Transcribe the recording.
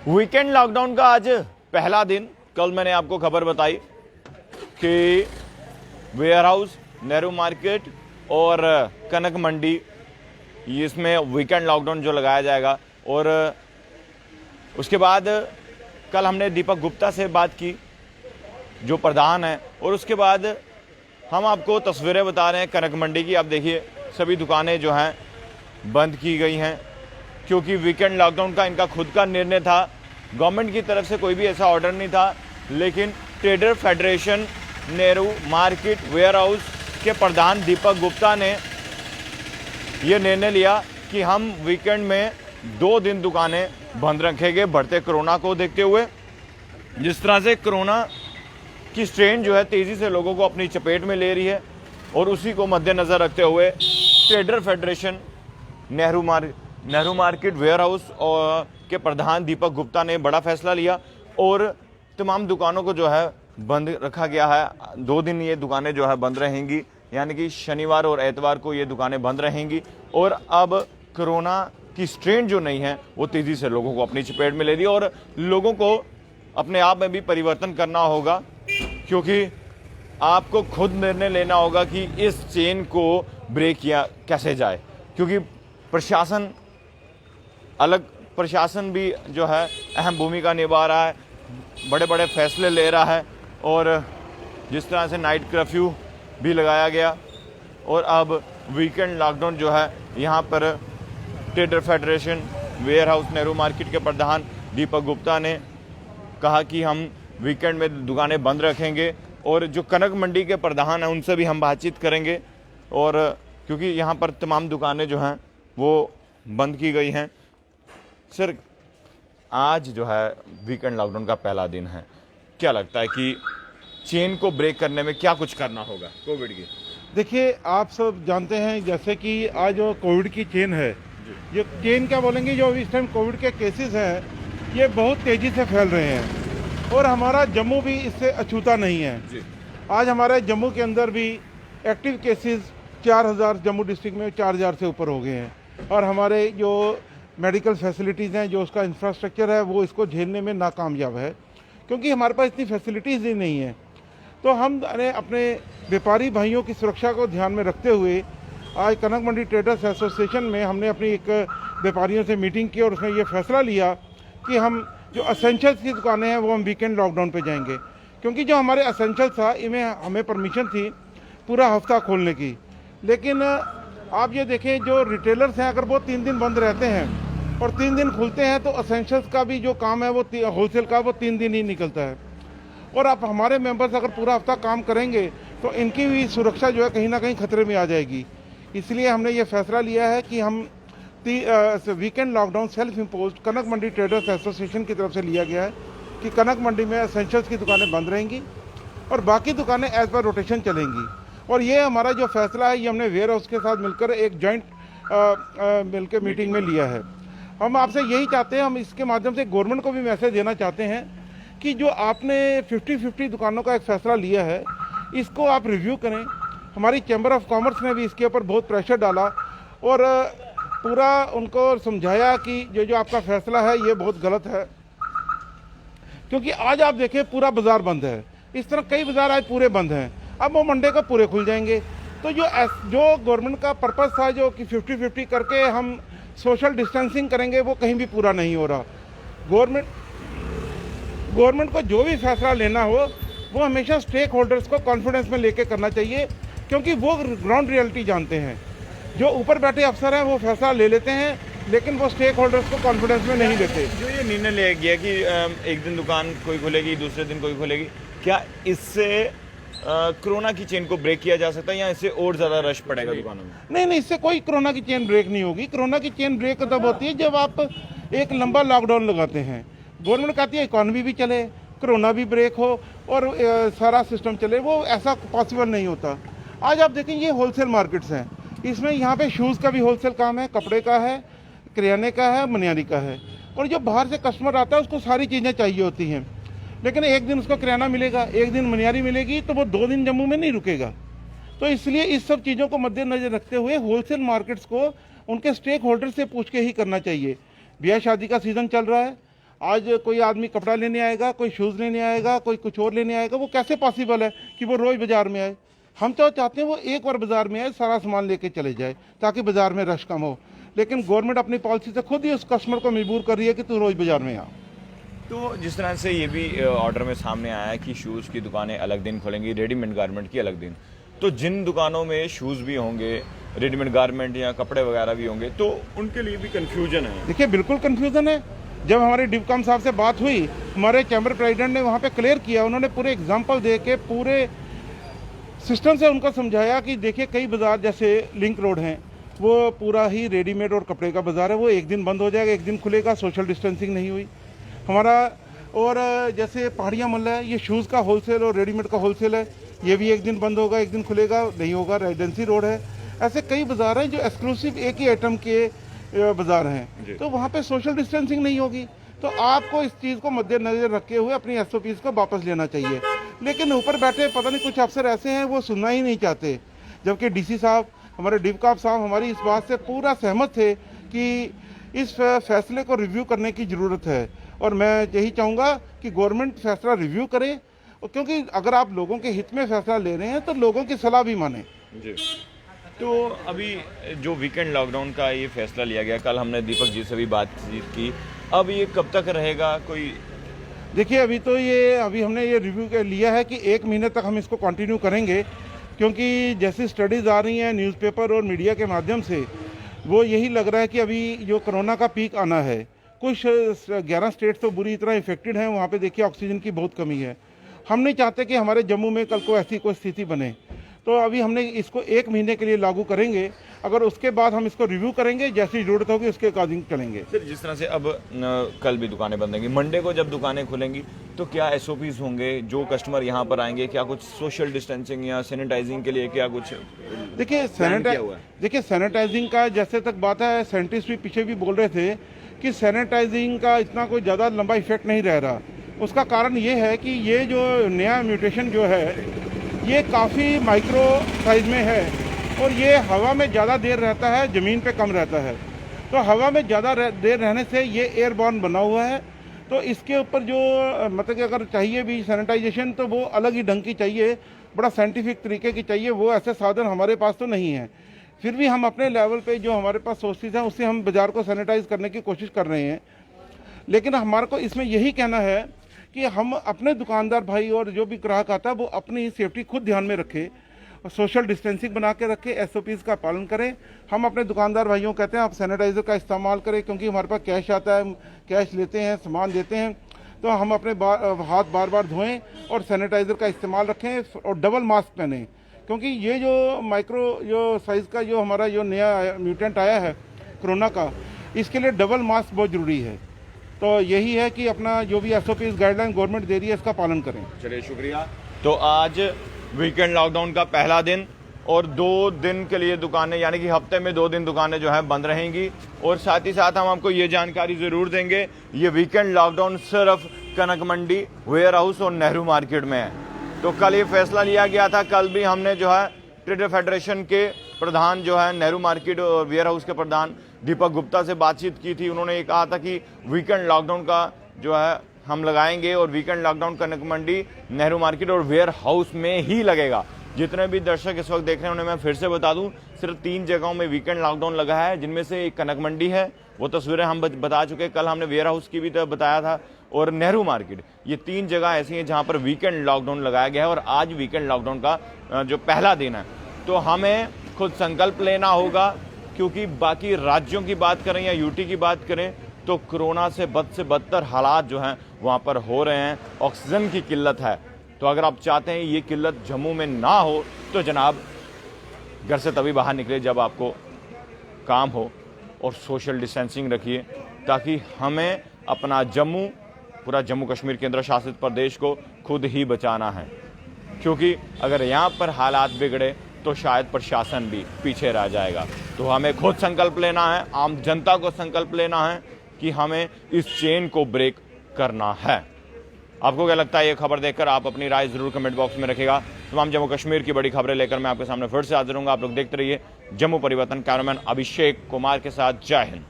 Weekend lockdown का आज पहला दिन। कल मैंने आपको खबर बताई कि वेयर हाउस, नेहरू मार्केट और कनक मंडी, इसमें वीकेंड लॉकडाउन जो लगाया जाएगा। और उसके बाद कल हमने दीपक गुप्ता से बात की जो प्रधान है, और उसके बाद हम आपको तस्वीरें बता रहे हैं कनक मंडी की। आप देखिए सभी दुकानें जो हैं बंद की गई हैं क्योंकि वीकेंड लॉकडाउन का इनका खुद का निर्णय था। गवर्नमेंट की तरफ से कोई भी ऐसा ऑर्डर नहीं था, लेकिन trader federation Nehru market warehouse के प्रधान दीपक गुप्ता ने ये निर्णय लिया कि हम वीकेंड में 2 दिन दुकानें बंद रखेंगे, बढ़ते कोरोना को देखते हुए। जिस तरह से कोरोना की स्ट्रेन जो है तेज़ी से लोगों को अपनी चपेट में ले रही है, और उसी को मद्देनज़र रखते हुए trader federation Nehru market warehouse और के प्रधान दीपक गुप्ता ने बड़ा फैसला लिया और तमाम दुकानों को जो है बंद रखा गया है। 2 दिन ये दुकानें जो है बंद रहेंगी, यानी कि शनिवार और एतवार को ये दुकानें बंद रहेंगी। और अब कोरोना की स्ट्रेन जो नहीं है वो तेज़ी से लोगों को अपनी चपेट में ले रही है, और लोगों को अपने आप में भी परिवर्तन करना होगा, क्योंकि आपको खुद निर्णय लेना होगा कि इस चेन को ब्रेक किया कैसे जाए। क्योंकि प्रशासन भी जो है अहम भूमिका निभा रहा है, बड़े बड़े फैसले ले रहा है। और जिस तरह से नाइट कर्फ्यू भी लगाया गया, और अब वीकेंड लॉकडाउन जो है यहाँ पर trader federation warehouse Nehru market के प्रधान दीपक गुप्ता ने कहा कि हम वीकेंड में दुकानें बंद रखेंगे। और जो कनक मंडी के प्रधान हैं उनसे भी हम बातचीत करेंगे, और क्योंकि यहाँ पर तमाम दुकानें जो हैं वो बंद की गई हैं। सर, आज जो है वीकेंड लॉकडाउन का पहला दिन है, क्या लगता है कि चेन को ब्रेक करने में क्या कुछ करना होगा कोविड की? देखिए, आप सब जानते हैं जैसे कि आज जो कोविड की चेन है, ये चेन क्या बोलेंगे, जो इस टाइम कोविड के केसेस हैं ये बहुत तेज़ी से फैल रहे हैं, और हमारा जम्मू भी इससे अछूता नहीं है जी। आज हमारे जम्मू के अंदर भी एक्टिव केसेस 4000, जम्मू डिस्ट्रिक्ट में 4000 से ऊपर हो गए हैं। और हमारे जो मेडिकल फैसिलिटीज़ हैं, जो उसका इंफ्रास्ट्रक्चर है, वो इसको झेलने में नाकामयाब है, क्योंकि हमारे पास इतनी फैसिलिटीज़ ही नहीं है। तो हम अपने व्यापारी भाइयों की सुरक्षा को ध्यान में रखते हुए आज कनक मंडी ट्रेडर्स एसोसिएशन में हमने अपनी एक व्यापारियों से मीटिंग की, और उसमें ये फैसला लिया कि हम जो असेंशियल्स की दुकानें हैं वो हम वीकेंड लॉकडाउन पे जाएंगे। क्योंकि जो हमारे असेंशियल्स था, इनमें हमें परमिशन थी पूरा हफ्ता खोलने की, लेकिन आप ये देखें जो रिटेलर्स हैं, अगर वो 3 दिन बंद रहते हैं और 3 दिन खुलते हैं, तो असेंशियल्स का भी जो काम है वो होलसेल का वो 3 दिन ही निकलता है। और आप हमारे मेंबर्स अगर पूरा हफ्ता काम करेंगे तो इनकी भी सुरक्षा जो है कहीं ना कहीं खतरे में आ जाएगी। इसलिए हमने ये फैसला लिया है कि हम वीकेंड लॉकडाउन सेल्फ इम्पोज कनक मंडी ट्रेडर्स एसोसिएशन की तरफ से लिया गया है कि कनक मंडी में एसेंशियल्स की दुकानें बंद रहेंगी और बाकी दुकानें एज पर रोटेशन चलेंगी। और ये हमारा जो फैसला है ये हमने वेयर हाउस के साथ मिलकर एक जॉइंट मिलकर मीटिंग में लिया है। हम आपसे यही चाहते हैं, हम इसके माध्यम से गवर्नमेंट को भी मैसेज देना चाहते हैं कि जो आपने 50-50 दुकानों का एक फैसला लिया है, इसको आप रिव्यू करें। हमारी चैम्बर ऑफ कॉमर्स ने भी इसके ऊपर बहुत प्रेशर डाला और पूरा उनको समझाया कि जो आपका फैसला है ये बहुत गलत है, क्योंकि आज आप देखें पूरा बाजार बंद है। इस तरह कई बाजार आज पूरे बंद हैं, अब वो मंडे को पूरे खुल जाएंगे। तो जो गवर्नमेंट का पर्पस था, जो कि 50-50 करके हम सोशल डिस्टेंसिंग करेंगे, वो कहीं भी पूरा नहीं हो रहा। गवर्नमेंट को जो भी फैसला लेना हो वो हमेशा स्टेक होल्डर्स को कॉन्फिडेंस में लेके करना चाहिए, क्योंकि वो ग्राउंड रियलिटी जानते हैं। जो ऊपर बैठे अफसर हैं वो फैसला ले लेते हैं, लेकिन वो स्टेक होल्डर्स को कॉन्फिडेंस में नहीं देते। जो ये निर्णय लिया गया कि एक दिन दुकान कोई खुलेगी, दूसरे दिन कोई खुलेगी, क्या इससे कोरोना की चेन को ब्रेक किया जा सकता है या इससे और ज़्यादा रश पड़ेगा दुकानों में? नहीं, इससे कोई कोरोना की चेन ब्रेक नहीं होगी। कोरोना की चेन ब्रेक तब होती है जब आप एक लंबा लॉकडाउन लगाते हैं। गवर्नमेंट कहती है इकॉनमी भी चले, कोरोना भी ब्रेक हो और सारा सिस्टम चले, वो ऐसा पॉसिबल नहीं होता। आज आप देखें ये होलसेल मार्केट्स हैं, इसमें यहाँ पे शूज़ का भी होलसेल काम है, कपड़े का है, किराने का है, मनियारी का है। और जो बाहर से कस्टमर आता है उसको सारी चीज़ें चाहिए होती हैं, लेकिन एक दिन उसको किराना मिलेगा, एक दिन मनियारी मिलेगी, तो वो 2 दिन जम्मू में नहीं रुकेगा। तो इसलिए इस सब चीज़ों को मद्देनजर रखते हुए होलसेल मार्केट्स को उनके स्टेक होल्डर से पूछ के ही करना चाहिए। ब्याह शादी का सीज़न चल रहा है, आज कोई आदमी कपड़ा लेने आएगा, कोई शूज़ लेने आएगा, कोई कुछ और लेने आएगा, वो कैसे पॉसिबल है कि वो रोज़ बाज़ार में आए। हम तो चाहते हैं वो एक बार बाज़ार में आए, सारा सामान लेके चले जाए ताकि बाज़ार में रश कम हो। लेकिन गवर्नमेंट अपनी पॉलिसी से खुद ही उस कस्टमर को मजबूर कर रही है कि तू रोज़ बाज़ार में आ। तो जिस तरह से ये भी ऑर्डर में सामने आया है कि शूज़ की दुकानें अलग दिन खुलेंगी, रेडीमेड गारमेंट की अलग दिन, तो जिन दुकानों में शूज़ भी होंगे, रेडीमेड गारमेंट या कपड़े वगैरह भी होंगे, तो उनके लिए भी कन्फ्यूजन है। देखिए बिल्कुल कन्फ्यूज़न है। जब हमारे डिवकॉम साहब से बात हुई, हमारे चैम्बर प्रेसिडेंट ने वहाँ पे क्लियर किया, उन्होंने पूरे एग्जाम्पल दे के पूरे सिस्टम से उनको समझाया कि देखिए कई बाज़ार जैसे लिंक रोड हैं, वो पूरा ही रेडीमेड और कपड़े का बाज़ार है, वो एक दिन बंद हो जाएगा, एक दिन खुलेगा, सोशल डिस्टेंसिंग नहीं हुई हमारा। और जैसे पहाड़ियाँ मल्ला है, ये शूज़ का होलसेल और रेडीमेड का होलसेल है, ये भी एक दिन बंद होगा, एक दिन खुलेगा, नहीं होगा। रेजिडेंसी रोड है, ऐसे कई बाज़ार हैं जो एक्सक्लूसिव एक ही आइटम के बाज़ार हैं, तो वहाँ पे सोशल डिस्टेंसिंग नहीं होगी। तो आपको इस चीज़ को मद्देनजर रखे हुए अपनी SOPs को वापस लेना चाहिए। लेकिन ऊपर बैठे पता नहीं कुछ अफसर ऐसे हैं, वो सुनना ही नहीं चाहते, जबकि DC साहब, हमारे डिवकॉम साहब हमारी इस बात से पूरा सहमत थे कि इस फैसले को रिव्यू करने की ज़रूरत है। और मैं यही चाहूँगा कि गवर्नमेंट फैसला रिव्यू करे, क्योंकि अगर आप लोगों के हित में फैसला ले रहे हैं तो लोगों की सलाह भी माने। जी। तो अभी जो वीकेंड लॉकडाउन का ये फैसला लिया गया, कल हमने दीपक जी से भी बातचीत की, अब ये कब तक रहेगा कोई? देखिए अभी हमने ये रिव्यू लिया है कि 1 महीने तक हम इसको कंटिन्यू करेंगे, क्योंकि जैसी स्टडीज़ आ रही हैं न्यूज़पेपर और मीडिया के माध्यम से, वो यही लग रहा है कि अभी जो कोरोना का पीक आना है, कुछ 11 स्टेट तो बुरी तरह इफेक्टेड हैं, वहाँ पे देखिए ऑक्सीजन की बहुत कमी है। हम नहीं चाहते कि हमारे जम्मू में कल को ऐसी कोई स्थिति बने, तो अभी हमने इसको 1 महीने के लिए लागू करेंगे। अगर उसके बाद हम इसको रिव्यू करेंगे, जैसी ज़रूरत होगी उसके अकॉर्डिंग चलेंगे। सर, जिस तरह से अब कल भी दुकानें बंद होंगी, मंडे को जब दुकानें खुलेंगी तो क्या SOPs होंगे? जो कस्टमर यहाँ पर आएंगे, क्या कुछ सोशल डिस्टेंसिंग या सैनिटाइजिंग के लिए क्या कुछ? देखिए सैनिटाइजिंग का जैसे तक बात है, साइंटिस्ट भी पीछे भी बोल रहे थे कि सैनिटाइजिंग का इतना कोई ज़्यादा लंबा इफेक्ट नहीं रह रहा। उसका कारण ये है कि ये जो नया म्यूटेशन जो है, ये काफ़ी माइक्रो साइज में है और ये हवा में ज़्यादा देर रहता है, ज़मीन पे कम रहता है। तो हवा में ज़्यादा देर रहने से ये एयरबॉर्न बना हुआ है। तो इसके ऊपर जो मतलब कि अगर चाहिए भी सैनिटाइजेशन, तो वो अलग ही ढंग की चाहिए, बड़ा साइंटिफिक तरीके की चाहिए। वो ऐसे साधन हमारे पास तो नहीं है। फिर भी हम अपने लेवल पे जो हमारे पास सोर्सेज हैं, उससे हम बाज़ार को सैनिटाइज करने की कोशिश कर रहे हैं। लेकिन हमारे को इसमें यही कहना है कि हम अपने दुकानदार भाई और जो भी ग्राहक आता है, वो अपनी सेफ्टी खुद ध्यान में रखे, सोशल डिस्टेंसिंग बना के रखे, SOPs का पालन करें। हम अपने दुकानदार भाइयों को कहते हैं आप सैनिटाइज़र का इस्तेमाल करें, क्योंकि हमारे पास कैश आता है, कैश लेते हैं, सामान देते हैं, तो हम अपने हाथ बार बार धोएं और सैनिटाइज़र का इस्तेमाल रखें और डबल मास्क पहनें, क्योंकि ये जो माइक्रो जो साइज़ का जो हमारा जो नया म्यूटेंट आया है कोरोना का, इसके लिए डबल मास्क बहुत ज़रूरी है। तो यही है कि अपना जो भी SOPs गाइडलाइन गवर्नमेंट दे रही है, इसका पालन करें। चलिए, शुक्रिया। तो आज वीकेंड लॉकडाउन का पहला दिन और 2 दिन के लिए दुकानें, यानी कि हफ्ते में 2 दिन दुकानें जो है बंद रहेंगी। और साथ ही साथ हम आपको ये जानकारी ज़रूर देंगे, ये वीकेंड लॉकडाउन सिर्फ कनक मंडी, वेयर हाउस और नेहरू मार्केट में है। तो कल ये फैसला लिया गया था। कल भी हमने जो है ट्रेडर फेडरेशन के प्रधान जो है नेहरू मार्केट और वेयर हाउस के प्रधान दीपक गुप्ता से बातचीत की थी। उन्होंने ये कहा था कि वीकेंड लॉकडाउन का जो है हम लगाएंगे और वीकेंड लॉकडाउन कनक मंडी, नेहरू मार्केट और वेयर हाउस में ही लगेगा। जितने भी दर्शक इस वक्त देख रहे हैं उन्हें मैं फिर से बता दूं, सिर्फ 3 जगहों में वीकेंड लॉकडाउन लगा है, जिनमें से एक कनक मंडी है, वो तस्वीरें हम बता चुके। कल हमने वेयर हाउस की भी बताया था, और नेहरू मार्केट। ये 3 जगह ऐसी हैं जहां पर वीकेंड लॉकडाउन लगाया गया है और आज वीकेंड लॉकडाउन का जो पहला दिन है। तो हमें खुद संकल्प लेना होगा, क्योंकि बाकी राज्यों की बात करें या यूटी की बात करें तो कोरोना से बदतर हालात जो हैं वहाँ पर हो रहे हैं। ऑक्सीजन की किल्लत है। तो अगर आप चाहते हैं ये किल्लत जम्मू में ना हो तो जनाब घर से तभी बाहर निकले जब आपको काम हो, और सोशल डिस्टेंसिंग रखिए, ताकि हमें अपना जम्मू, पूरा जम्मू कश्मीर केंद्र शासित प्रदेश को खुद ही बचाना है। क्योंकि अगर यहाँ पर हालात बिगड़े तो शायद प्रशासन भी पीछे रह जाएगा। तो हमें खुद संकल्प लेना है, आम जनता को संकल्प लेना है कि हमें इस चेन को ब्रेक करना है। आपको क्या लगता है ये खबर देखकर? आप अपनी राय जरूर कमेंट बॉक्स में रखिएगा। तमाम जम्मू कश्मीर की बड़ी खबरें लेकर मैं आपके सामने फिर से हाजिर हूँगा। आप लोग देखते रहिए जम्मू परिवर्तन। कैमरामैन अभिषेक कुमार के साथ, जय हिंद।